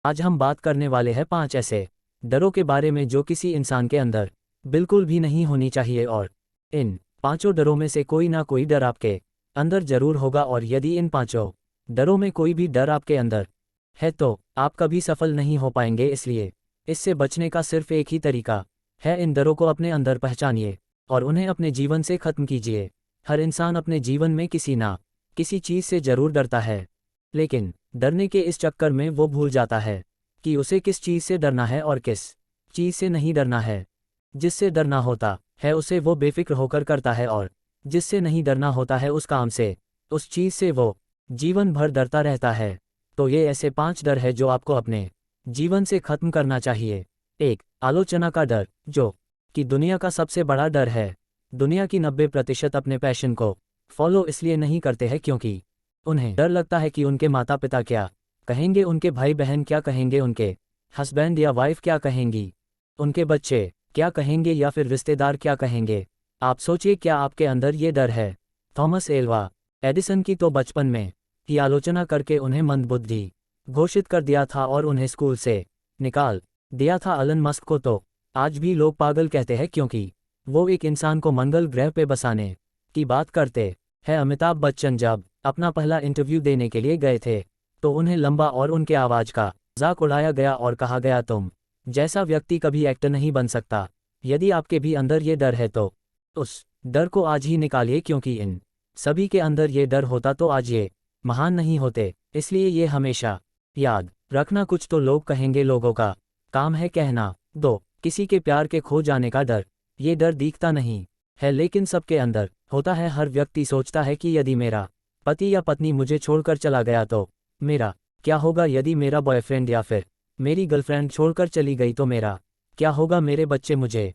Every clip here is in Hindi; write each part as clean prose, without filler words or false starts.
आज हम बात करने वाले हैं 5 ऐसे डरों के बारे में जो किसी इंसान के अंदर बिल्कुल भी नहीं होनी चाहिए, और इन 5 डरों में से कोई ना कोई डर आपके अंदर जरूर होगा। और यदि इन 5 डरों में कोई भी डर आपके अंदर है तो आप कभी सफल नहीं हो पाएंगे। इसलिए इससे बचने का सिर्फ एक ही तरीका है, इन डरों को अपने अंदर पहचानिए और उन्हें अपने जीवन से खत्म कीजिए। हर इंसान अपने जीवन में किसी ना किसी चीज़ से जरूर डरता है, लेकिन डरने के इस चक्कर में वो भूल जाता है कि उसे किस चीज़ से डरना है और किस चीज़ से नहीं डरना है। जिससे डरना होता है उसे वो बेफिक्र होकर करता है, और जिससे नहीं डरना होता है उस काम से, उस चीज़ से वो जीवन भर डरता रहता है। तो ये ऐसे 5 डर है जो आपको अपने जीवन से खत्म करना चाहिए। 1. आलोचना का डर, जो कि दुनिया का सबसे बड़ा डर है। दुनिया की 90% अपने पैशन को फॉलो इसलिए नहीं करते हैं क्योंकि उन्हें डर लगता है कि उनके माता पिता क्या कहेंगे, उनके भाई बहन क्या कहेंगे, उनके हस्बैंड या वाइफ क्या कहेंगी, उनके बच्चे क्या कहेंगे या फिर रिश्तेदार क्या कहेंगे। आप सोचिए, क्या आपके अंदर ये डर है? थॉमस एल्वा एडिसन की तो बचपन में ही आलोचना करके उन्हें मंदबुद्धि घोषित कर दिया था और उन्हें स्कूल से निकाल दिया था। एलन मस्क को तो आज भी लोग पागल कहते हैं क्योंकि वो एक इंसान को मंगल ग्रह पे बसाने की बात करते हैं। अमिताभ बच्चन जब अपना पहला इंटरव्यू देने के लिए गए थे तो उन्हें लंबा और उनके आवाज़ का मजाक उड़ाया गया और कहा गया, तुम जैसा व्यक्ति कभी एक्टर नहीं बन सकता। यदि आपके भी अंदर ये डर है तो उस डर को आज ही निकालिए, क्योंकि इन सभी के अंदर ये डर होता तो आज ये महान नहीं होते। इसलिए ये हमेशा याद रखना, कुछ तो लोग कहेंगे लोगों का काम है कहना। 2. किसी के प्यार के खो जाने का डर, ये डर दिखता नहीं है लेकिन सबके अंदर होता है। हर व्यक्ति सोचता है कि यदि मेरा पति या पत्नी मुझे छोड़कर चला गया तो मेरा क्या होगा, यदि मेरा बॉयफ्रेंड या फिर मेरी गर्लफ्रेंड छोड़कर चली गई तो मेरा क्या होगा, मेरे बच्चे मुझे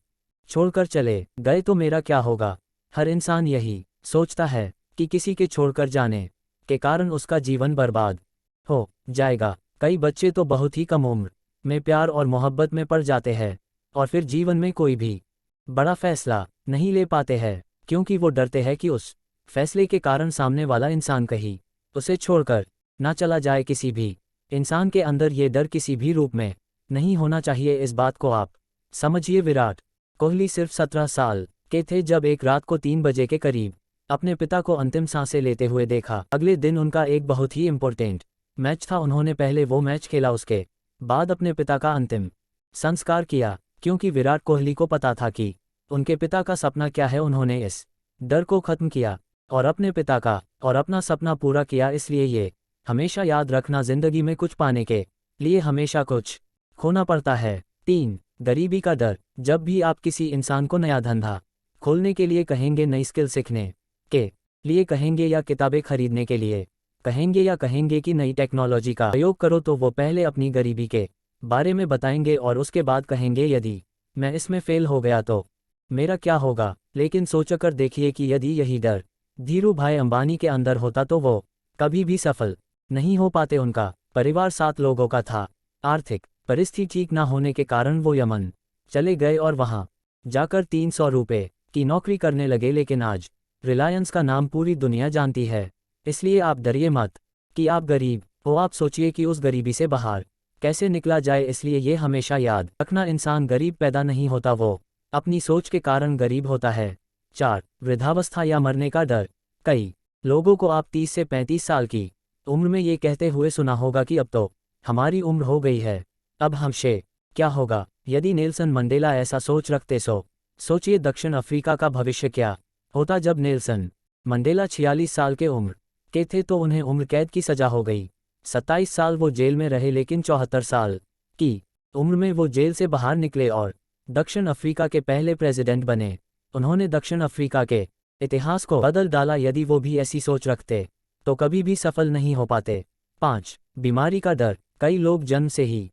छोड़कर चले गए तो मेरा क्या होगा। हर इंसान यही सोचता है कि किसी के छोड़कर जाने के कारण उसका जीवन बर्बाद हो जाएगा। कई बच्चे तो बहुत ही कम उम्र में प्यार और मोहब्बत में पड़ जाते हैं और फिर जीवन में कोई भी बड़ा फैसला नहीं ले पाते हैं, क्योंकि वो डरते हैं कि उस फैसले के कारण सामने वाला इंसान कहीं उसे छोड़कर ना चला जाए। किसी भी इंसान के अंदर ये डर किसी भी रूप में नहीं होना चाहिए। इस बात को आप समझिए। विराट कोहली सिर्फ 17 साल के थे जब एक रात को 3 बजे के करीब अपने पिता को अंतिम सांसें लेते हुए देखा। अगले दिन उनका एक बहुत ही इम्पोर्टेंट मैच था। उन्होंने पहले वो मैच खेला, उसके बाद अपने पिता का अंतिम संस्कार किया, क्योंकि विराट कोहली को पता था कि उनके पिता का सपना क्या है। उन्होंने इस डर को खत्म किया और अपने पिता का और अपना सपना पूरा किया। इसलिए ये हमेशा याद रखना, जिंदगी में कुछ पाने के लिए हमेशा कुछ खोना पड़ता है। 3. गरीबी का डर, जब भी आप किसी इंसान को नया धंधा खोलने के लिए कहेंगे, नई स्किल सीखने के लिए कहेंगे या किताबें खरीदने के लिए कहेंगे या कहेंगे कि नई टेक्नोलॉजी का प्रयोग करो, तो वो पहले अपनी गरीबी के बारे में बताएंगे और उसके बाद कहेंगे, यदि मैं इसमें फेल हो गया तो मेरा क्या होगा। लेकिन सोचकर देखिए कि यदि यही डर धीरू भाई अंबानी के अंदर होता तो वो कभी भी सफल नहीं हो पाते। उनका परिवार 7 लोगों का था। आर्थिक परिस्थिति ठीक ना होने के कारण वो यमन चले गए और वहां जाकर 300 रुपये की नौकरी करने लगे। लेकिन आज रिलायंस का नाम पूरी दुनिया जानती है। इसलिए आप डरिए मत कि आप गरीब हो, आप सोचिए कि उस गरीबी से बाहर कैसे निकला जाए। इसलिए ये हमेशा याद रखना, इंसान गरीब पैदा नहीं होता, वो अपनी सोच के कारण गरीब होता है। 4. वृद्धावस्था या मरने का डर, कई लोगों को आप 30 से 35 साल की उम्र में ये कहते हुए सुना होगा कि अब तो हमारी उम्र हो गई है, अब हमसे क्या होगा। यदि नेल्सन मंडेला ऐसा सोच रखते सोचिए दक्षिण अफ्रीका का भविष्य क्या होता। जब नेल्सन मंडेला 46 साल के उम्र के थे तो उन्हें उम्र कैद की सजा हो गई। 27 साल वो जेल में रहे, लेकिन 74 साल की उम्र में वो जेल से बाहर निकले और दक्षिण अफ्रीका के पहले प्रेसिडेंट बने। उन्होंने दक्षिण अफ्रीका के इतिहास को बदल डाला। यदि वो भी ऐसी सोच रखते तो कभी भी सफल नहीं हो पाते। 5. बीमारी का डर, कई लोग जन्म से ही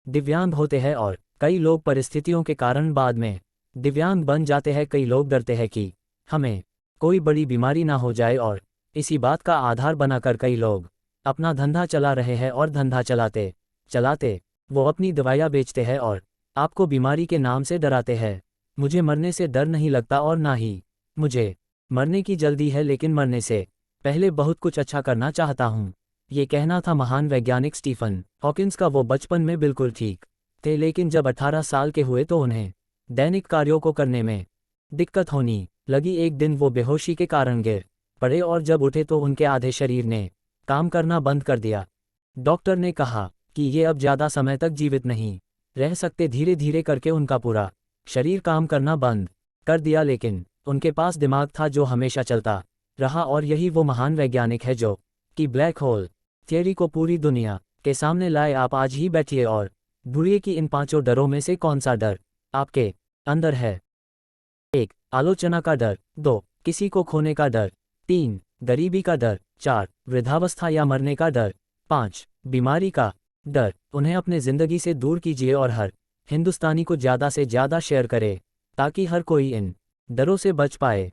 दिव्यांग होते हैं और कई लोग परिस्थितियों के कारण बाद में दिव्यांग बन जाते हैं। कई लोग डरते हैं कि हमें कोई बड़ी बीमारी ना हो जाए और इसी बात का आधार बनाकर कई लोग अपना धंधा चला रहे हैं और धंधा चलाते चलाते वो अपनी दवाइयाँ बेचते हैं और आपको बीमारी के नाम से डराते हैं। मुझे मरने से डर नहीं लगता और ना ही मुझे मरने की जल्दी है, लेकिन मरने से पहले बहुत कुछ अच्छा करना चाहता हूँ। ये कहना था महान वैज्ञानिक स्टीफन हॉकिंस का। वो बचपन में बिल्कुल ठीक थे, लेकिन जब 18 साल के हुए तो उन्हें दैनिक कार्यों को करने में दिक्कत होनी लगी। एक दिन वो बेहोशी के कारण गिर पड़े और जब उठे तो उनके आधे शरीर ने काम करना बंद कर दिया। डॉक्टर ने कहा कि ये अब ज़्यादा समय तक जीवित नहीं रह सकते। धीरे धीरे करके उनका पूरा शरीर काम करना बंद कर दिया, लेकिन उनके पास दिमाग था जो हमेशा चलता रहा। और यही वो महान वैज्ञानिक है जो कि ब्लैक होल थियरी को पूरी दुनिया के सामने लाए। आप आज ही बैठिए और ढूंढिए कि इन 5 डरों में से कौन सा डर आपके अंदर है। 1. आलोचना का डर। 2. किसी को खोने का डर। 3. गरीबी का डर। 4. वृद्धावस्था या मरने का डर। 5. बीमारी का डर। उन्हें अपने ज़िंदगी से दूर कीजिए और हर हिंदुस्तानी को ज़्यादा से ज़्यादा शेयर करें ताकि हर कोई इन डरों से बच पाए।